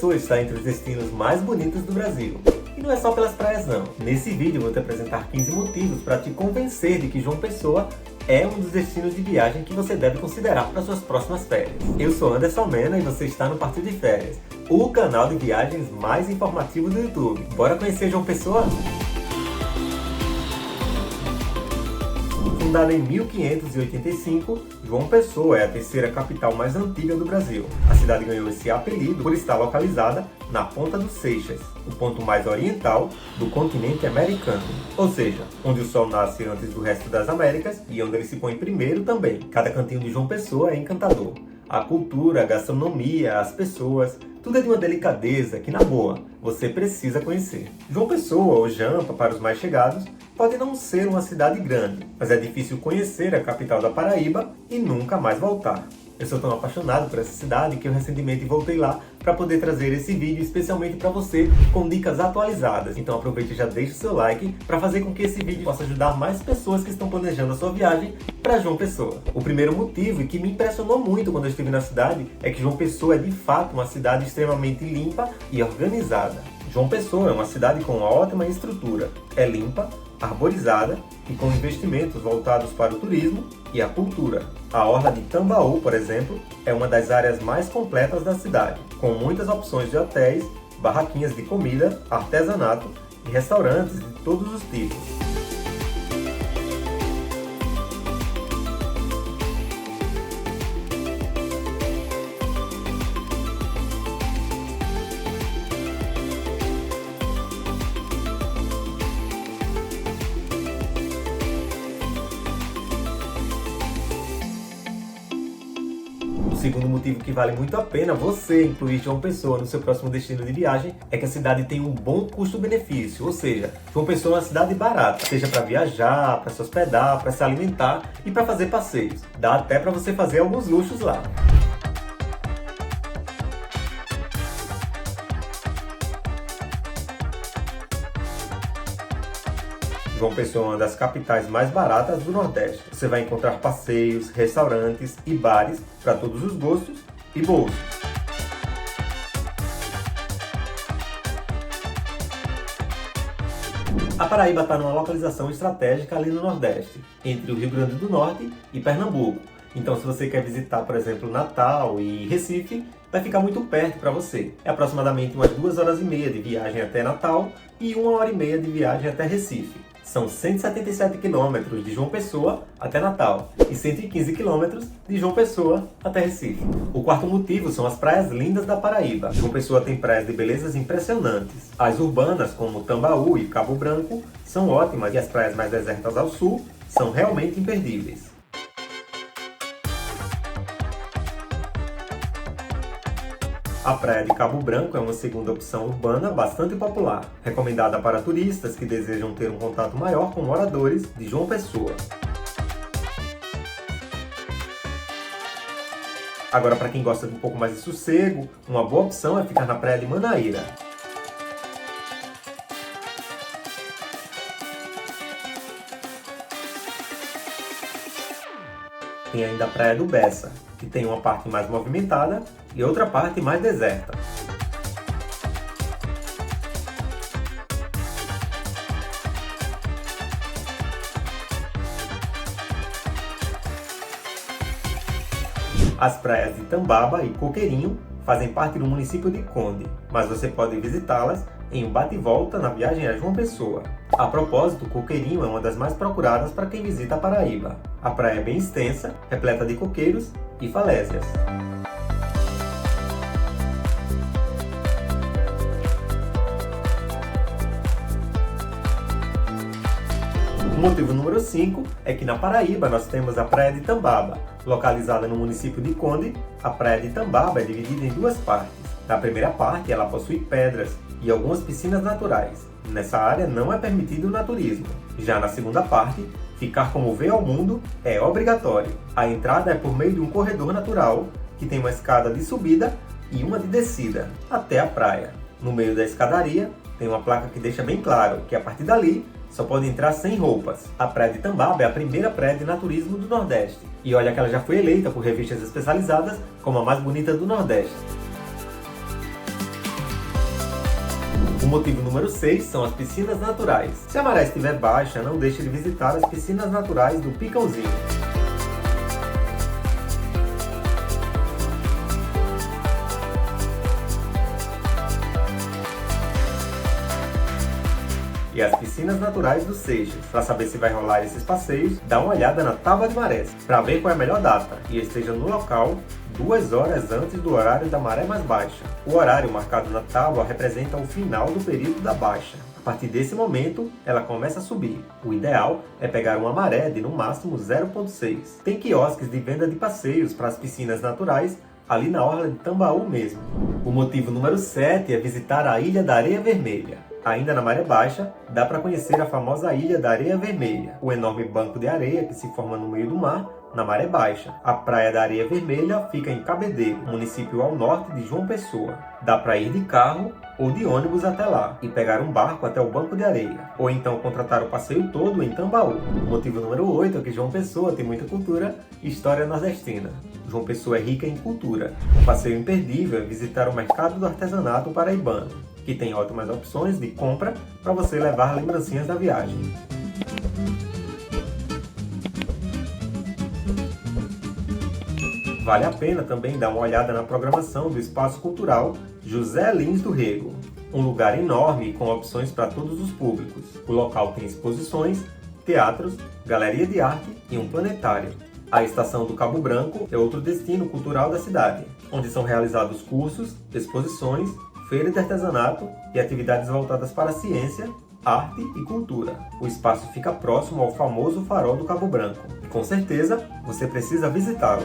Pessoa está entre os destinos mais bonitos do Brasil. E não é só pelas praias não. Nesse vídeo eu vou te apresentar 15 motivos para te convencer de que João Pessoa é um dos destinos de viagem que você deve considerar para suas próximas férias. Eu sou Anderson Mena e você está no Partido de Férias, o canal de viagens mais informativo do YouTube. Bora conhecer João Pessoa? Fundada em 1585, João Pessoa é a terceira capital mais antiga do Brasil. A cidade ganhou esse apelido por estar localizada na Ponta dos Seixas, o ponto mais oriental do continente americano. Ou seja, onde o sol nasce antes do resto das Américas e onde ele se põe primeiro também. Cada cantinho de João Pessoa é encantador. A cultura, a gastronomia, as pessoas, tudo é de uma delicadeza que, na boa, você precisa conhecer. João Pessoa, ou Jampa para os mais chegados, pode não ser uma cidade grande, mas é difícil conhecer a capital da Paraíba e nunca mais voltar. Eu sou tão apaixonado por essa cidade que eu recentemente voltei lá para poder trazer esse vídeo especialmente para você com dicas atualizadas. Então aproveite e já deixe o seu like para fazer com que esse vídeo possa ajudar mais pessoas que estão planejando a sua viagem para João Pessoa. O primeiro motivo, e que me impressionou muito quando eu estive na cidade, é que João Pessoa é de fato uma cidade extremamente limpa e organizada. João Pessoa é uma cidade com uma ótima estrutura, é limpa, arborizada e com investimentos voltados para o turismo e a cultura. A orla de Tambaú, por exemplo, é uma das áreas mais completas da cidade, com muitas opções de hotéis, barraquinhas de comida, artesanato e restaurantes de todos os tipos. O segundo motivo que vale muito a pena você incluir João Pessoa no seu próximo destino de viagem é que a cidade tem um bom custo-benefício, ou seja, João Pessoa é uma cidade barata, seja para viajar, para se hospedar, para se alimentar e para fazer passeios. Dá até para você fazer alguns luxos lá. João Pessoa é uma das capitais mais baratas do Nordeste. Você vai encontrar passeios, restaurantes e bares para todos os gostos e bolsos. A Paraíba está numa localização estratégica ali no Nordeste, entre o Rio Grande do Norte e Pernambuco. Então, se você quer visitar, por exemplo, Natal e Recife, vai ficar muito perto para você. É aproximadamente umas 2h30 de viagem até Natal e 1h30 de viagem até Recife. São 177 quilômetros de João Pessoa até Natal e 115 quilômetros de João Pessoa até Recife. O quarto motivo são as praias lindas da Paraíba. João Pessoa tem praias de belezas impressionantes. As urbanas, como Tambaú e Cabo Branco, são ótimas e as praias mais desertas ao sul são realmente imperdíveis. A praia de Cabo Branco é uma segunda opção urbana bastante popular, recomendada para turistas que desejam ter um contato maior com moradores de João Pessoa. Agora, para quem gosta de um pouco mais de sossego, uma boa opção é ficar na praia de Manaíra. Tem ainda a praia do Bessa, que tem uma parte mais movimentada e outra parte mais deserta. As praias de Tambaba e Coqueirinho fazem parte do município de Conde, mas você pode visitá-las em um bate-volta na viagem a João Pessoa. A propósito, Coqueirinho é uma das mais procuradas para quem visita a Paraíba. A praia é bem extensa, repleta de coqueiros e falésias. O motivo número 5 é que na Paraíba nós temos a Praia de Tambaba. Localizada no município de Conde, a Praia de Tambaba é dividida em duas partes. Na primeira parte, ela possui pedras e algumas piscinas naturais. Nessa área não é permitido o naturismo. Já na segunda parte, ficar como vê ao mundo é obrigatório. A entrada é por meio de um corredor natural, que tem uma escada de subida e uma de descida, até a praia. No meio da escadaria, tem uma placa que deixa bem claro que a partir dali, só pode entrar sem roupas. A Praia de Tambaba é a primeira praia de naturismo do Nordeste. E olha que ela já foi eleita por revistas especializadas como a mais bonita do Nordeste. O motivo número 6 são as piscinas naturais. Se a maré estiver baixa, não deixe de visitar as piscinas naturais do Picãozinho. E as piscinas naturais dos Seixas. Para saber se vai rolar esses passeios, dá uma olhada na tábua de marés, para ver qual é a melhor data e esteja no local 2 horas antes do horário da maré mais baixa. O horário marcado na tábua representa o final do período da baixa. A partir desse momento, ela começa a subir. O ideal é pegar uma maré de no máximo 0,6. Tem quiosques de venda de passeios para as piscinas naturais ali na orla de Tambaú mesmo. O motivo número 7 é visitar a Ilha da Areia Vermelha. Ainda na maré baixa, dá para conhecer a famosa Ilha da Areia Vermelha, o enorme banco de areia que se forma no meio do mar na maré baixa. A Praia da Areia Vermelha fica em Cabedelo, município ao norte de João Pessoa. Dá para ir de carro ou de ônibus até lá e pegar um barco até o banco de areia, ou então contratar o passeio todo em Tambaú. O motivo número 8 é que João Pessoa tem muita cultura e história nordestina. João Pessoa é rica em cultura. Um passeio imperdível é visitar o mercado do artesanato paraibano, que tem ótimas opções de compra para você levar lembrancinhas da viagem. Vale a pena também dar uma olhada na programação do Espaço Cultural José Lins do Rego, um lugar enorme com opções para todos os públicos. O local tem exposições, teatros, galeria de arte e um planetário. A Estação do Cabo Branco é outro destino cultural da cidade, onde são realizados cursos, exposições, feira de artesanato e atividades voltadas para a ciência, arte e cultura. O espaço fica próximo ao famoso Farol do Cabo Branco e com certeza você precisa visitá-lo.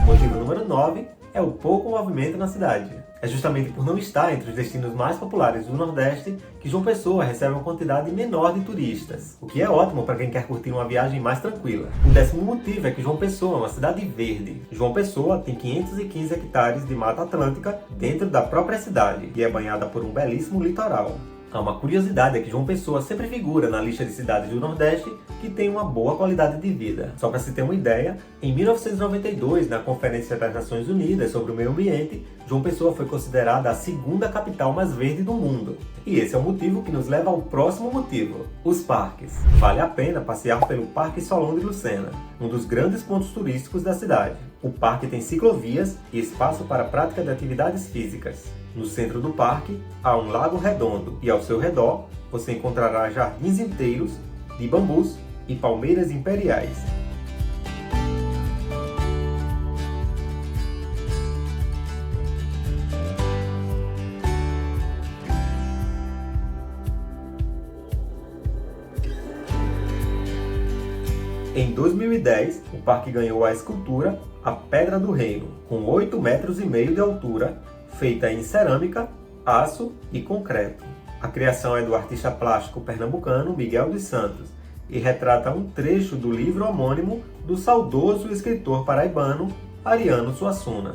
Motivo número 9 é o pouco movimento na cidade. É justamente por não estar entre os destinos mais populares do Nordeste que João Pessoa recebe uma quantidade menor de turistas, o que é ótimo para quem quer curtir uma viagem mais tranquila. O 10º motivo é que João Pessoa é uma cidade verde. João Pessoa tem 515 hectares de Mata Atlântica dentro da própria cidade e é banhada por um belíssimo litoral. Há uma curiosidade é que João Pessoa sempre figura na lista de cidades do Nordeste que tem uma boa qualidade de vida. Só para se ter uma ideia, em 1992, na Conferência das Nações Unidas sobre o Meio Ambiente, João Pessoa foi considerada a 2ª capital mais verde do mundo. E esse é o motivo que nos leva ao próximo motivo, os parques. Vale a pena passear pelo Parque Solon de Lucena, um dos grandes pontos turísticos da cidade. O parque tem ciclovias e espaço para a prática de atividades físicas. No centro do parque há um lago redondo e ao seu redor você encontrará jardins inteiros de bambus e palmeiras imperiais. Em 2010, o parque ganhou a escultura A Pedra do Reino, com 8,5 metros de altura, feita em cerâmica, aço e concreto. A criação é do artista plástico pernambucano Miguel dos Santos e retrata um trecho do livro homônimo do saudoso escritor paraibano Ariano Suassuna.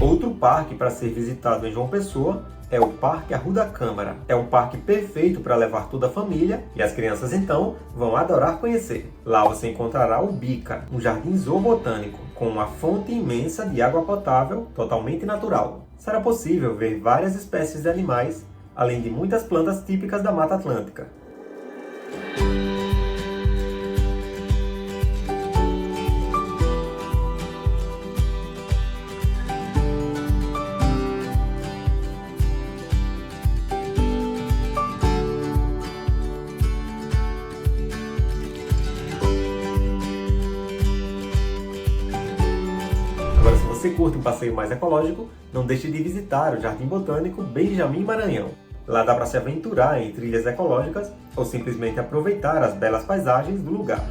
Outro parque para ser visitado em João Pessoa é o Parque Arruda Câmara. É um parque perfeito para levar toda a família e as crianças então vão adorar conhecer. Lá você encontrará o Bica, um jardim zoobotânico com uma fonte imensa de água potável totalmente natural. Será possível ver várias espécies de animais, além de muitas plantas típicas da Mata Atlântica. Agora, se você curte um passeio mais ecológico, não deixe de visitar o Jardim Botânico Benjamin Maranhão. Lá dá para se aventurar em trilhas ecológicas ou simplesmente aproveitar as belas paisagens do lugar.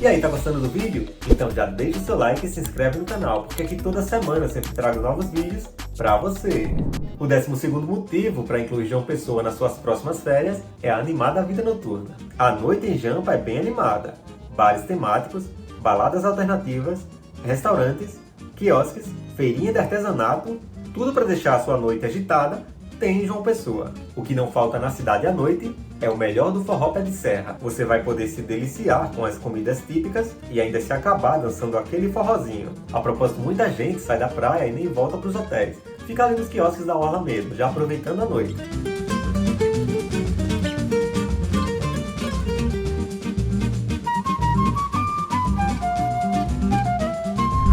E aí, tá gostando do vídeo? Então já deixa o seu like e se inscreve no canal, porque aqui toda semana eu sempre trago novos vídeos pra você. O 12º motivo para incluir João Pessoa nas suas próximas férias é a animada vida noturna. A noite em Jampa é bem animada. Bares temáticos, baladas alternativas, restaurantes, quiosques, feirinha de artesanato, Tudo para deixar a sua noite agitada tem em João Pessoa. O que não falta na cidade à noite é o melhor do forró pé de serra. Você vai poder se deliciar com as comidas típicas e ainda se acabar dançando aquele forrozinho. A propósito, muita gente sai da praia e nem volta para os hotéis. Fica ali nos quiosques da orla mesmo, já aproveitando a noite.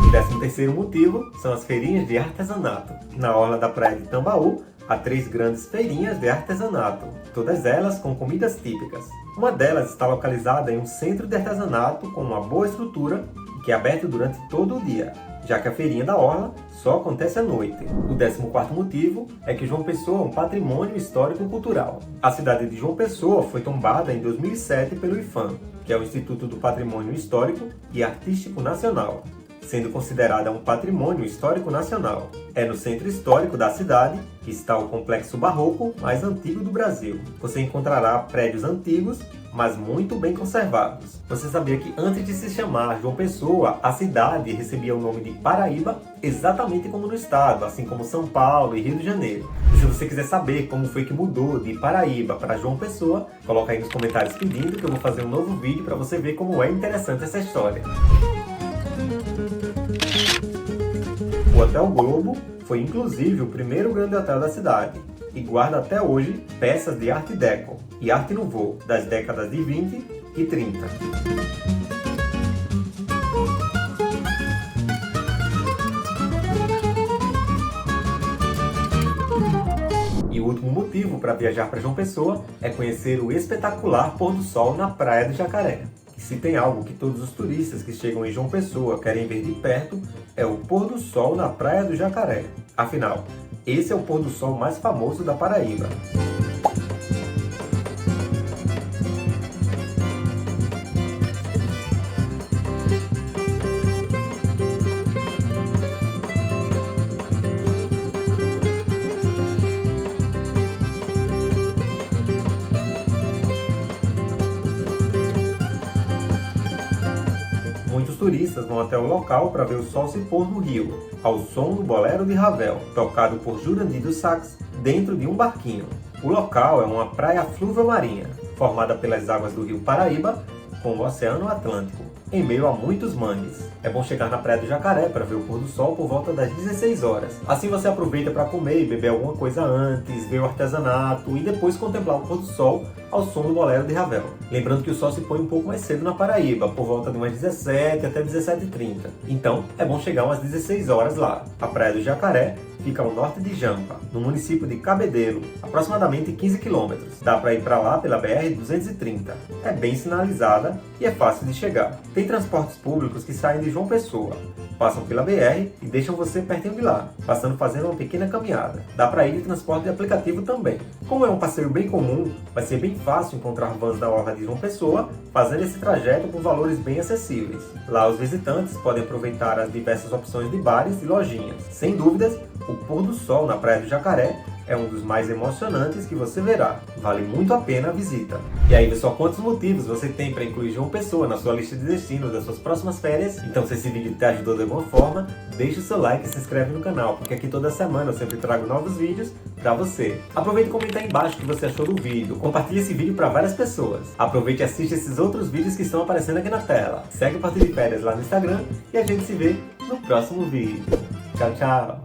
O 13º motivo são as feirinhas de artesanato. Na orla da praia de Tambaú, há 3 grandes feirinhas de artesanato, todas elas com comidas típicas. Uma delas está localizada em um centro de artesanato com uma boa estrutura e que é aberto durante todo o dia, já que a feirinha da orla só acontece à noite. O 14º motivo é que João Pessoa é um patrimônio histórico-cultural. A cidade de João Pessoa foi tombada em 2007 pelo IPHAN, que é o Instituto do Patrimônio Histórico e Artístico Nacional, sendo considerada um patrimônio histórico nacional. É no centro histórico da cidade que está o complexo barroco mais antigo do Brasil. Você encontrará prédios antigos, mas muito bem conservados. Você sabia que antes de se chamar João Pessoa, a cidade recebia o nome de Paraíba, exatamente como no estado, assim como São Paulo e Rio de Janeiro? E se você quiser saber como foi que mudou de Paraíba para João Pessoa, coloca aí nos comentários pedindo que eu vou fazer um novo vídeo para você ver como é interessante essa história. O Hotel Globo foi inclusive o primeiro grande hotel da cidade e guarda até hoje peças de Art Deco e Art Nouveau das décadas de 20 e 30. E o último motivo para viajar para João Pessoa é conhecer o espetacular pôr do sol na Praia do Jacaré. E se tem algo que todos os turistas que chegam em João Pessoa querem ver de perto, é o pôr do sol na Praia do Jacaré. Afinal, esse é o pôr do sol mais famoso da Paraíba. Muitos turistas vão até o local para ver o sol se pôr no rio, ao som do Bolero de Ravel, tocado por Jurandir do Sax, dentro de um barquinho. O local é uma praia fluvio-marinha, formada pelas águas do rio Paraíba com o Oceano Atlântico, em meio a muitos mangues. É bom chegar na Praia do Jacaré para ver o pôr do sol por volta das 16 horas. Assim você aproveita para comer e beber alguma coisa antes, ver o artesanato e depois contemplar o pôr do sol ao som do Bolero de Ravel. Lembrando que o sol se põe um pouco mais cedo na Paraíba, por volta de umas 17 até 17h30. Então é bom chegar umas 16 horas lá. A Praia do Jacaré fica ao norte de Jampa, no município de Cabedelo, aproximadamente 15 km. Dá para ir para lá pela BR-230. É bem sinalizada e é fácil de chegar. Tem transportes públicos que saem de João Pessoa, passam pela BR e deixam você pertinho de lá, passando fazendo uma pequena caminhada. Dá para ir de transporte de aplicativo também. Como é um passeio bem comum, vai ser bem fácil encontrar vans da orla de João Pessoa fazendo esse trajeto por valores bem acessíveis. Lá os visitantes podem aproveitar as diversas opções de bares e lojinhas. Sem dúvidas, o pôr do sol na Praia do Jacaré é um dos mais emocionantes que você verá. Vale muito a pena a visita. E aí, pessoal, quantos motivos você tem para incluir João Pessoa na sua lista de destinos das suas próximas férias? Então, se esse vídeo te ajudou de alguma forma, deixa o seu like e se inscreve no canal, porque aqui toda semana eu sempre trago novos vídeos para você. Aproveite e comenta aí embaixo o que você achou do vídeo. Compartilhe esse vídeo para várias pessoas. Aproveite e assista esses outros vídeos que estão aparecendo aqui na tela. Segue o Partir de Férias lá no Instagram e a gente se vê no próximo vídeo. Tchau, tchau!